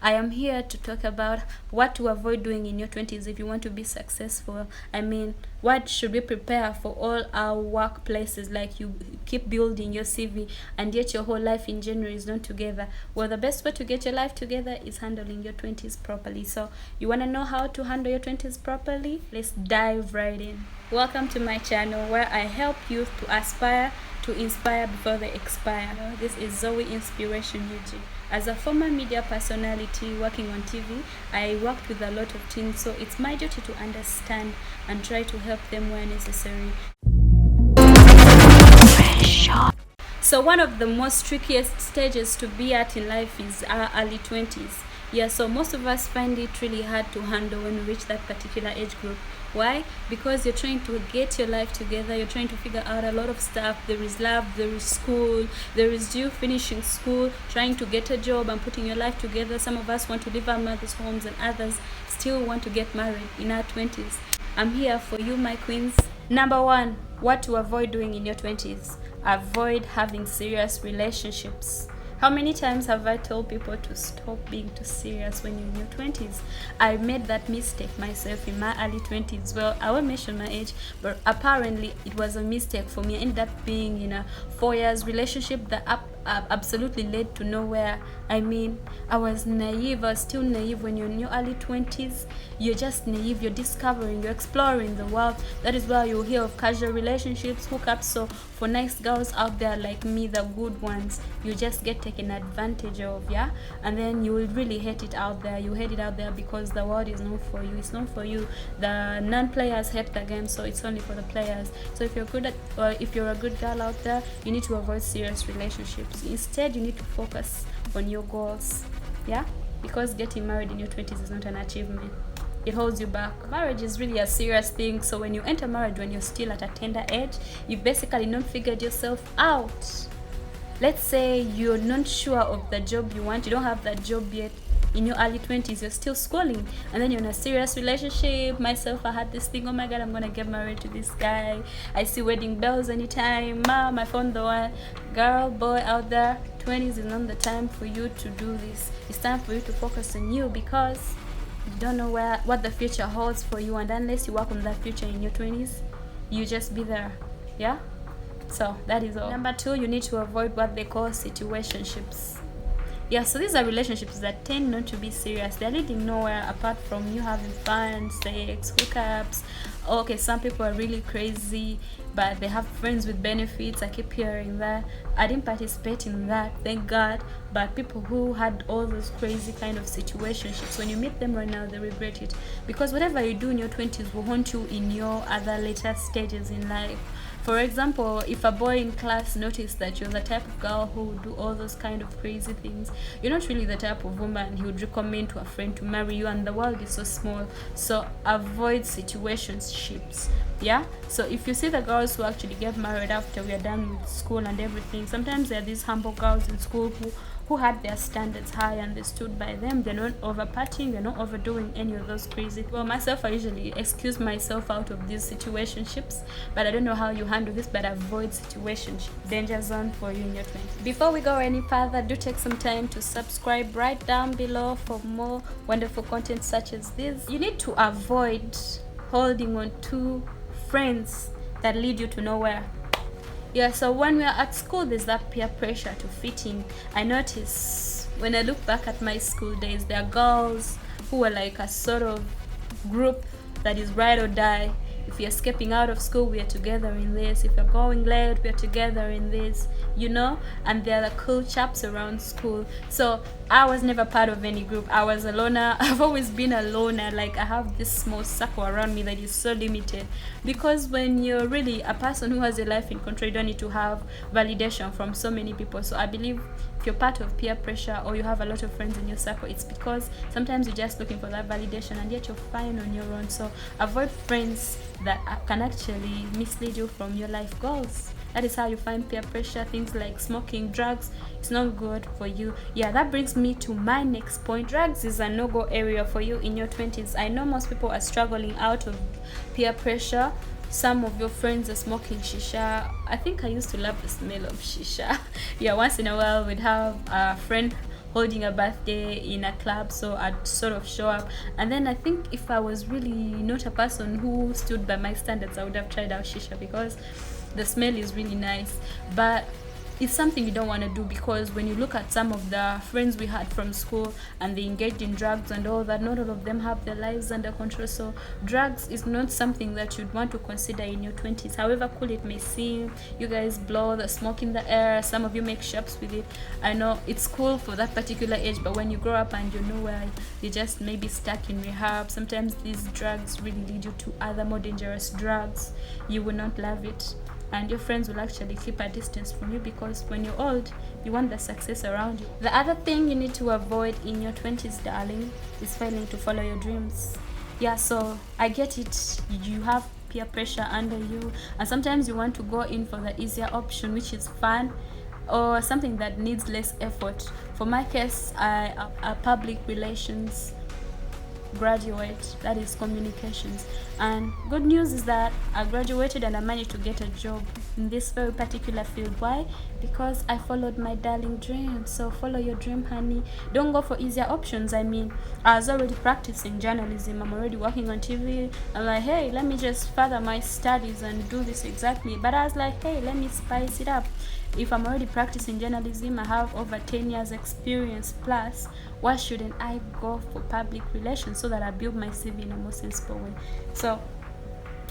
I am here to talk about what to avoid doing in your 20s if you want to be successful. I mean, what should we prepare for all our workplaces? Like, you keep building your CV and yet your whole life in general is not together. Well, the best way to get your life together is handling your 20s properly. So you want to know how to handle your 20s properly? Let's dive right in. Welcome to my channel where I help youth to aspire to inspire before they expire. This is Zoey Inspiration UG. As a former media personality working on TV, I worked with a lot of teens, so it's my duty to understand and try to help them where necessary. So one of the most trickiest stages to be at in life is our early 20s. Yeah, so most of us find it really hard to handle when we reach that particular age group. Why? Because you're trying to get your life together, you're trying to figure out a lot of stuff. There is love, there is school, there is you finishing school, trying to get a job and putting your life together. Some of us want to leave our mothers' homes and others still want to get married in our 20s. I'm here for you, my queens. Number one, what to avoid doing in your 20s. Avoid having serious relationships. How many times have I told people to stop being too serious when you're in your 20s? I made that mistake myself in my early 20s. Well, I won't mention my age, but apparently it was a mistake for me. I ended up being in a 4 years relationship that absolutely led to nowhere. I mean, I was naive. I was still naive. When you're in your early 20s, you're just naive. You're discovering, you're exploring the world. That is why you'll hear of casual relationships, hookups. So for nice girls out there like me, the good ones, you just get taken advantage of, yeah? And then you will really hate it out there. You hate it out there because the world is not for you. It's not for you. The non-players hate the game, so it's only for the players. So if you're good at, or if you're a good girl out there, you need to avoid serious relationships. Instead, you need to focus on your goals, yeah? Because getting married in your 20s is not an achievement. It holds you back. Marriage is really a serious thing. So when you enter marriage when you're still at a tender age, you've basically not figured yourself out. Let's say you're not sure of the job you want, you don't have that job yet. In your early 20s, you're still schooling, and then you're in a serious relationship. Myself, I had this thing, oh my god, I'm gonna get married to this guy. I see wedding bells anytime. Mom, I found the one. Girl, boy out there, 20s is not the time for you to do this. It's time for you to focus on you, because you don't know what the future holds for you, and unless you work on that future in your 20s, you just be there, yeah? So that is all. Number two, you need to avoid what they call situationships. Yeah, so these are relationships that tend not to be serious. They're leading nowhere apart from you having fun, sex, hookups. Okay, some people are really crazy, but they have friends with benefits. I keep hearing that. I didn't participate in that, thank God. But people who had all those crazy kind of situationships, when you meet them right now, they regret it. Because whatever you do in your 20s will haunt you in your other later stages in life. For example, if a boy in class noticed that you're the type of girl who would do all those kind of crazy things, you're not really the type of woman he would recommend to a friend to marry you, and the world is so small. So avoid situationships, yeah? So if you see the girls who actually get married after we are done with school and everything, sometimes there are these humble girls in school who had their standards high and they stood by them. They're not over partying, they're not overdoing any of those crazy. Well, myself, I usually excuse myself out of these situationships, but I don't know how you handle this, but avoid situationships. Danger zone for you in your 20s. Before we go any further, do take some time to subscribe right down below for more wonderful content such as this. You need to avoid holding on to friends that lead you to nowhere. Yeah, so when we are at school, there's that peer pressure to fit in. I notice when I look back at my school days, there are girls who are like a sort of group that is ride or die. If you're escaping out of school, we are together in this. If you're going late, we are together in this, you know? And they're the cool chaps around school. So I was never part of any group. I was a loner. I've always been a loner. Like, I have this small circle around me that is so limited. Because when you're really a person who has a life in control, you don't need to have validation from so many people. So I believe if you're part of peer pressure or you have a lot of friends in your circle, it's because sometimes you're just looking for that validation and yet you're fine on your own. So avoid friends that can actually mislead you from your life goals. That is how you find peer pressure. Things like smoking, drugs, it's not good for you. Yeah, that brings me to my next point. Drugs is a no-go area for you in your 20s. I know most people are struggling out of peer pressure. Some of your friends are smoking shisha. I think I used to love the smell of shisha. Yeah, once in a while we'd have a friend holding a birthday in a club, so I'd sort of show up. And then I think if I was really not a person who stood by my standards, I would have tried out shisha because the smell is really nice. But it's something you don't want to do, because when you look at some of the friends we had from school and they engaged in drugs and all that, not all of them have their lives under control. So drugs is not something that you'd want to consider in your 20s. However cool it may seem, you guys blow the smoke in the air, some of you make shops with it. I know it's cool for that particular age, but when you grow up and you know where you just maybe stuck in rehab, sometimes these drugs really lead you to other more dangerous drugs. You will not love it, and your friends will actually keep a distance from you, because when you're old, you want the success around you. The other thing you need to avoid in your 20s, darling, is failing to follow your dreams. Yeah, so I get it. You have peer pressure under you, and sometimes you want to go in for the easier option, which is fun, or something that needs less effort. For my case, I am a public relations graduate, that is communications, and good news is that I graduated and I managed to get a job in this very particular field. Why? Because I followed my darling dream. So follow your dream, honey. Don't go for easier options. I mean, I was already practicing journalism, I'm already working on TV. I'm like, hey, let me just further my studies and do this exactly. But I was like, hey, let me spice it up. If I'm already practicing journalism, I have over 10 years experience plus, why shouldn't I go for public relations so that I build my CV in a more sensible way? So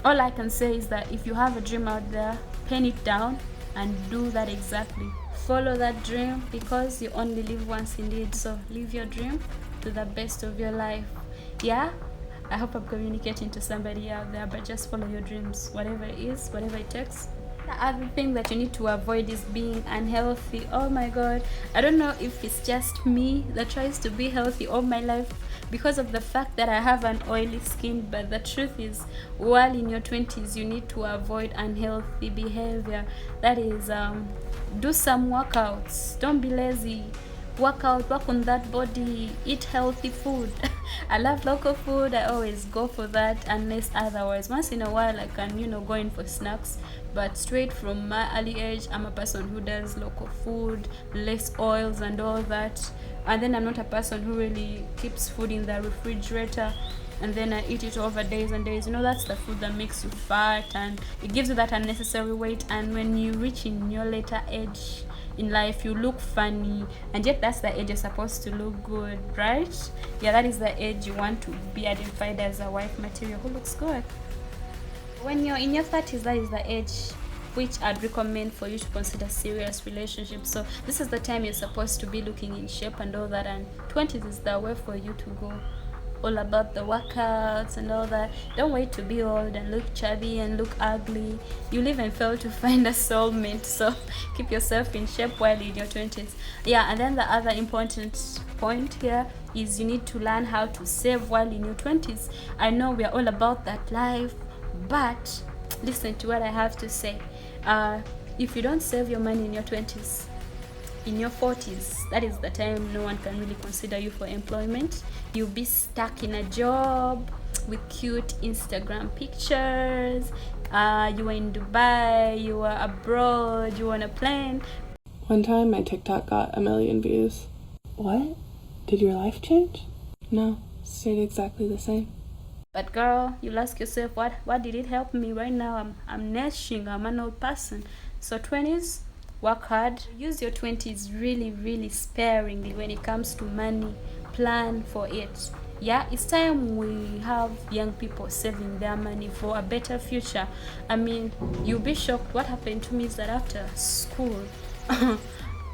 all I can say is that if you have a dream out there, pen it down and do that exactly. Follow that dream, because you only live once indeed. So live your dream to the best of your life. Yeah, I hope I'm communicating to somebody out there, but just follow your dreams, whatever it is, whatever it takes. The other thing that you need to avoid is being unhealthy. Oh my god, I don't know if it's just me that tries to be healthy all my life because of the fact that I have an oily skin, but the truth is, while in your 20s, you need to avoid unhealthy behavior. That is, do some workouts, don't be lazy. Work out, work on that body, eat healthy food. I love local food, I always go for that, unless otherwise. Once in a while I can, go in for snacks, but straight from my early age, I'm a person who does local food, less oils and all that. And then I'm not a person who really keeps food in the refrigerator and then I eat it over days and days. That's the food that makes you fat and it gives you that unnecessary weight. And when you reach in your later age in life, you look funny, and yet that's the age you're supposed to look good, right? Yeah, that is the age you want to be identified as a wife material who looks good. When you're in your 30s, that is the age which I'd recommend for you to consider serious relationships. So this is the time you're supposed to be looking in shape and all that, and 20s is the way for you to go. All about the workouts and all that. Don't wait to be old and look chubby and look ugly. You'll even fail to find a soulmate. So keep yourself in shape while in your 20s. Yeah, and then the other important point here is you need to learn how to save while in your 20s. I know we are all about that life, but listen to what I have to say. If you don't save your money in your 20s, in your 40s, that is the time no one can really consider you for employment. You'll be stuck in a job with cute Instagram pictures. You were in Dubai, you were abroad, you were on a plane. One time my TikTok got 1 million views. What? Did your life change? No, stayed exactly the same. But girl, you'll ask yourself, what did it help me? Right now I'm nursing, I'm an old person. So 20s, work hard. Use your 20s really, really sparingly when it comes to money. Plan for it. Yeah, it's time we have young people saving their money for a better future. I mean, you'll be shocked. What happened to me is that after school,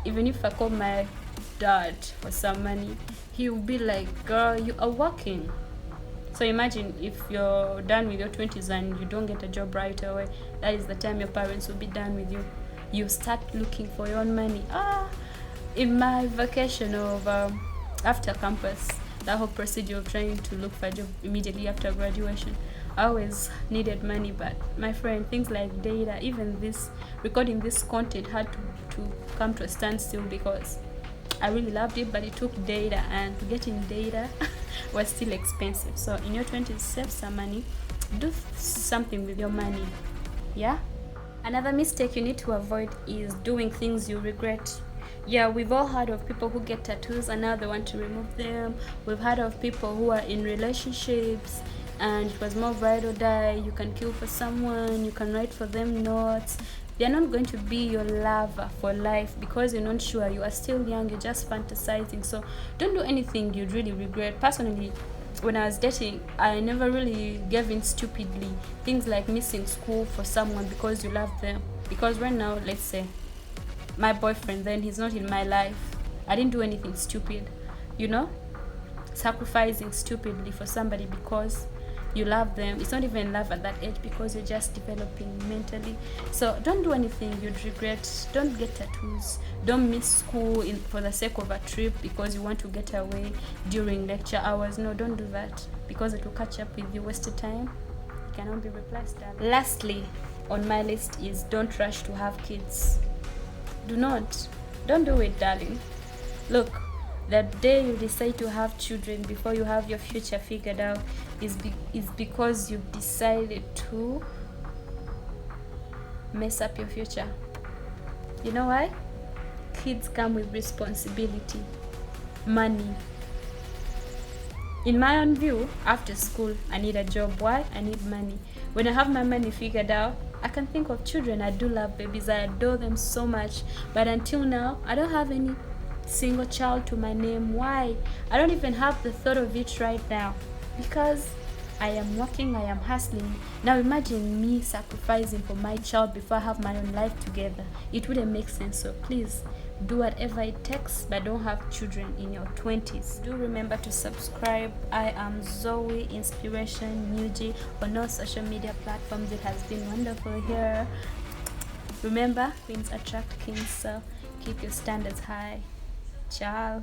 even if I call my dad for some money, he'll be like, girl, you are working. So imagine if you're done with your 20s and you don't get a job right away, that is the time your parents will be done with you. You start looking for your own money. In my vacation of after campus, that whole procedure of trying to look for a job immediately after graduation, I always needed money. But my friend, things like data, even this recording this content had to come to a standstill because I really loved it, but it took data, and getting data was still expensive. So in your 20s, save some money, do something with your money. Yeah. Another mistake you need to avoid is doing things you regret. Yeah, we've all heard of people who get tattoos and now they want to remove them. We've heard of people who are in relationships and it was more ride or die. You can kill for someone, you can write for them notes. They're not going to be your lover for life because you're not sure. You are still young, you're just fantasizing. So don't do anything you'd really regret. Personally, when I was dating, I never really gave in stupidly. Things like missing school for someone because you love them. Because right now, let's say, my boyfriend, then he's not in my life. I didn't do anything stupid, you know? Sacrificing stupidly for somebody because you love them. It's not even love at that age because you're just developing mentally. So don't do anything you'd regret. Don't get tattoos. Don't miss school for the sake of a trip because you want to get away during lecture hours. No, don't do that because it will catch up with you. Wasted time. It cannot be replaced. Lastly, on my list is don't rush to have kids. Don't do it, darling. Look, the day you decide to have children before you have your future figured out is because you've decided to mess up your future. You know why? Kids come with responsibility, money. In my own view, after school, I need a job. Why? I need money. When I have my money figured out, I can think of children. I do love babies. I adore them so much. But until now, I don't have any single child to my name. Why? I don't even have the thought of it right now. Because I am working, I am hustling. Now imagine me sacrificing for my child before I have my own life together. It wouldn't make sense. So please, do whatever it takes, but don't have children in your 20s. Do remember to subscribe. I am Zoey Inspiration Newgie on all social media platforms. It has been wonderful here. Remember, queens attract kings, so keep your standards high. Ciao.